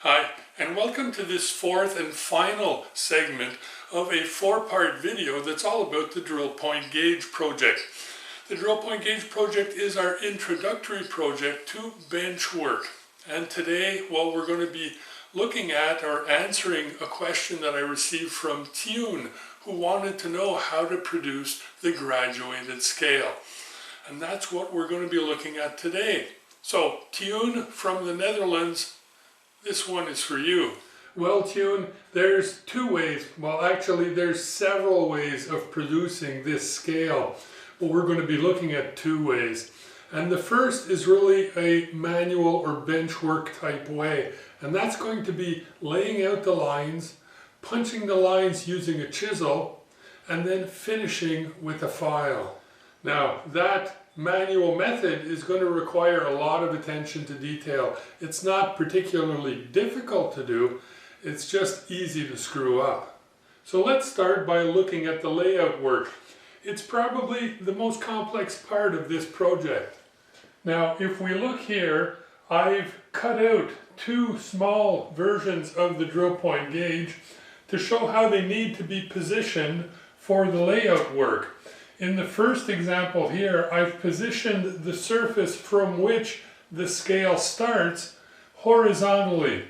Hi, and welcome to this fourth and final segment of a four-part video that's all about the drill point gauge project. The drill point gauge project is our introductory project to bench work. And today, well, we're going to be looking at or answering a question that I received from Teun, who wanted to know how to produce the graduated scale. And that's what we're going to be looking at today. So, Teun from the Netherlands, this one is for you. Well, Teun, there's two ways, well actually there's several ways of producing this scale, but we're going to be looking at two ways. And the first is really a manual or bench work type way, and that's going to be laying out the lines, punching the lines using a chisel, and then finishing with a file. Now that manual method is going to require a lot of attention to detail. It's not particularly difficult to do, it's just easy to screw up. So let's start by looking at the layout work. It's probably the most complex part of this project. Now if we look here, I've cut out two small versions of the drill point gauge to show how they need to be positioned for the layout work. In the first example here, I've positioned the surface from which the scale starts horizontally.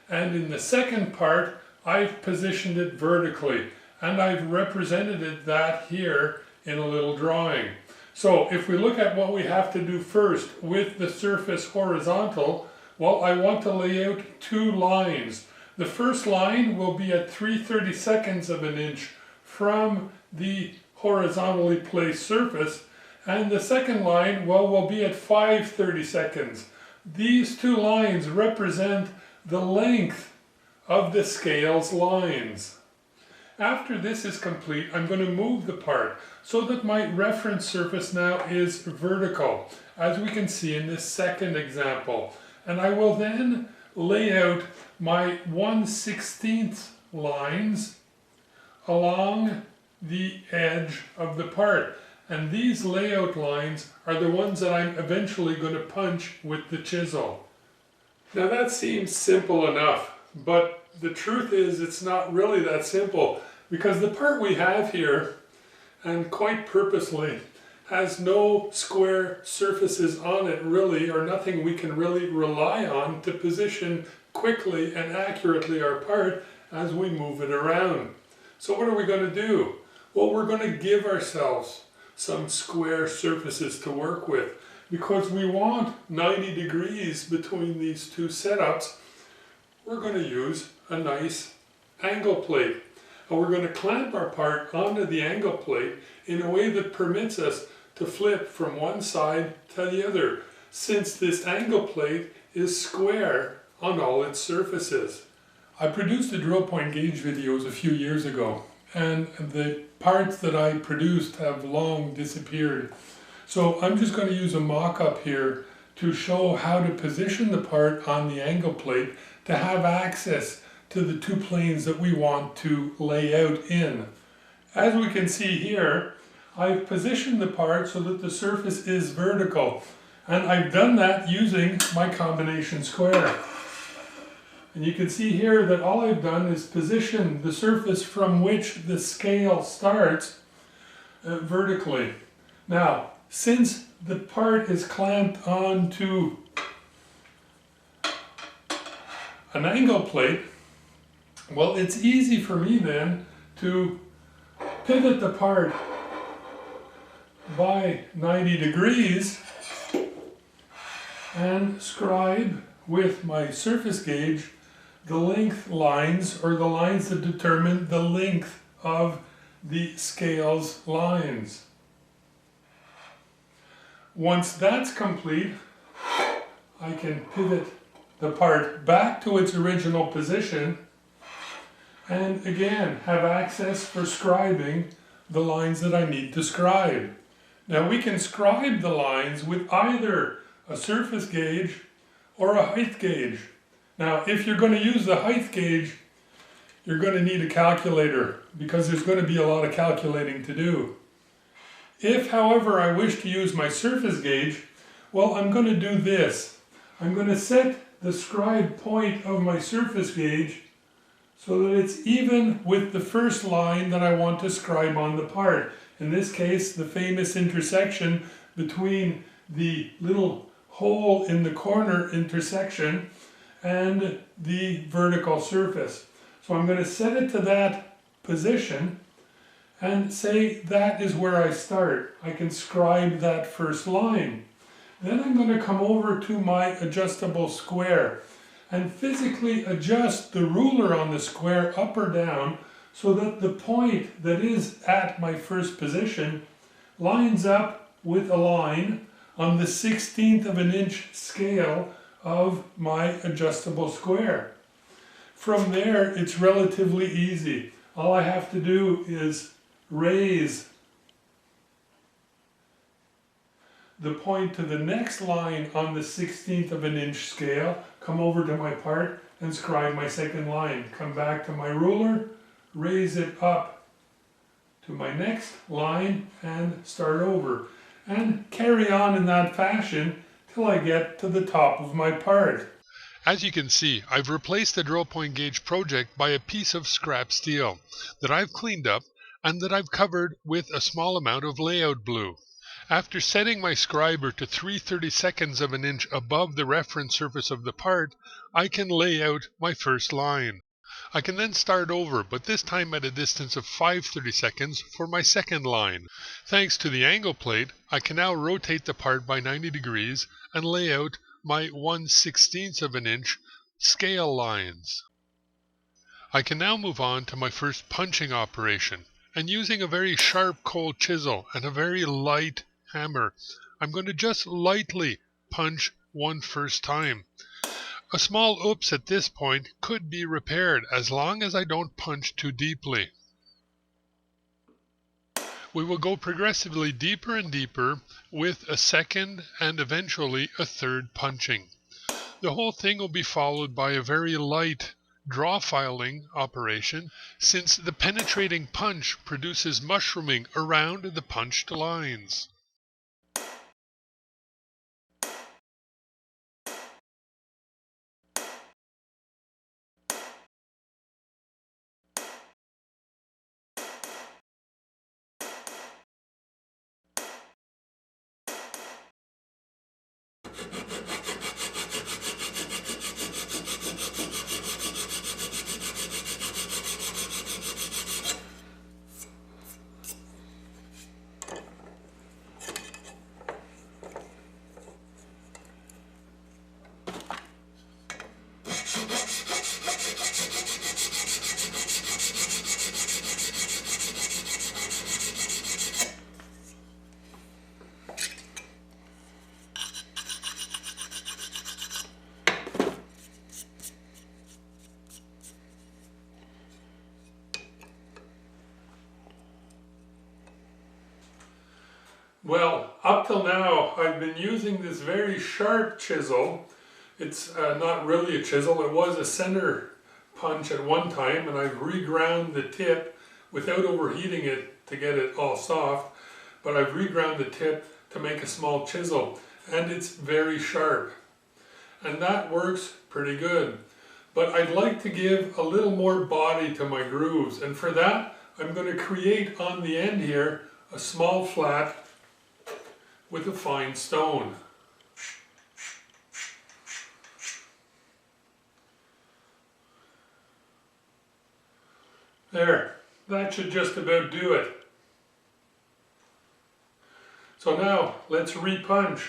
And in the second part, I've positioned it vertically. And I've represented that here in a little drawing. So if we look at what we have to do first with the surface horizontal, well, I want to lay out two lines. The first line will be at 3/32 of an inch from the horizontally placed surface, and the second line, well, will be at 5/32. These two lines represent the length of the scale's lines. After this is complete, I'm going to move the part so that my reference surface now is vertical, as we can see in this second example. And I will then lay out my 1/16 lines along the edge of the part, and these layout lines are the ones that I'm eventually going to punch with the chisel. Now that seems simple enough, but the truth is it's not really that simple, because the part we have here, and quite purposely, has no square surfaces on it really, or nothing we can really rely on to position quickly and accurately our part as we move it around. So what are we going to do? Well, we're going to give ourselves some square surfaces to work with, because we want 90 degrees between these two setups. We're going to use a nice angle plate, and we're going to clamp our part onto the angle plate in a way that permits us to flip from one side to the other, since this angle plate is square on all its surfaces. I produced the drill point gauge videos a few years ago, and the parts that I produced have long disappeared. So I'm just going to use a mock-up here to show how to position the part on the angle plate to have access to the two planes that we want to lay out in. As we can see here, I've positioned the part so that the surface is vertical, and I've done that using my combination square. And you can see here that all I've done is position the surface from which the scale starts vertically. Now, since the part is clamped onto an angle plate, well, it's easy for me then to pivot the part by 90 degrees and scribe with my surface gauge the length lines, or the lines that determine the length of the scale's lines. Once that's complete, I can pivot the part back to its original position and again have access for scribing the lines that I need to scribe. Now we can scribe the lines with either a surface gauge or a height gauge. Now, if you're going to use the height gauge, you're going to need a calculator, because there's going to be a lot of calculating to do. If, however, I wish to use my surface gauge, well, I'm going to do this. I'm going to set the scribe point of my surface gauge so that it's even with the first line that I want to scribe on the part. In this case, the famous intersection between the little hole in the corner intersection and the vertical surface. So I'm going to set it to that position and say that is where I start. I can scribe that first line. Then I'm going to come over to my adjustable square and physically adjust the ruler on the square up or down so that the point that is at my first position lines up with a line on the 1/16 of an inch scale of my adjustable square. From there, it's relatively easy. All I have to do is raise the point to the next line on the 1/16 of an inch scale, come over to my part and scribe my second line. Come back to my ruler, raise it up to my next line and start over. And carry on in that fashion till I get to the top of my part. As you can see, I've replaced the drill point gauge project by a piece of scrap steel that I've cleaned up and that I've covered with a small amount of layout glue. After setting my scriber to 3/32 of an inch above the reference surface of the part, I can lay out my first line. I can then start over, but this time at a distance of 5/32 for my second line. Thanks to the angle plate, I can now rotate the part by 90 degrees and lay out my 1/16 of an inch scale lines. I can now move on to my first punching operation, and using a very sharp cold chisel and a very light hammer, I'm going to just lightly punch one first time. A small oops at this point could be repaired as long as I don't punch too deeply. We will go progressively deeper and deeper with a second and eventually a third punching. The whole thing will be followed by a very light draw filing operation, since the penetrating punch produces mushrooming around the punched lines. Well, up till now, I've been using this very sharp chisel. It's not really a chisel, it was a center punch at one time, and I've reground the tip without overheating it to get it all soft, but I've reground the tip to make a small chisel, and it's very sharp. And that works pretty good. But I'd like to give a little more body to my grooves, and for that, I'm going to create on the end here a small flat with a fine stone. There, that should just about do it. So now, let's repunch.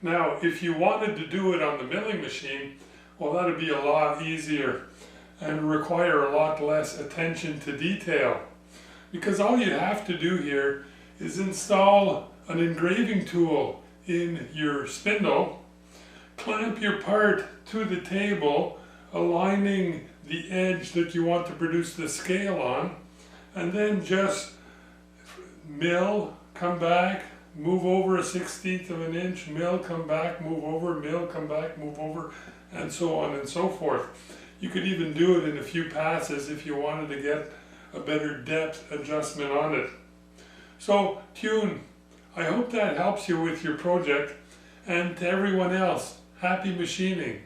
Now, if you wanted to do it on the milling machine, well, that would be a lot easier and require a lot less attention to detail. because all you have to do here is install an engraving tool in your spindle, clamp your part to the table, aligning the edge that you want to produce the scale on, and then just mill, come back, move over a 1/16 of an inch, mill, come back, move over, mill, come back, move over, and so on and so forth. You could even do it in a few passes if you wanted to get a better depth adjustment on it. So, Teun, I hope that helps you with your project, and to everyone else, happy machining.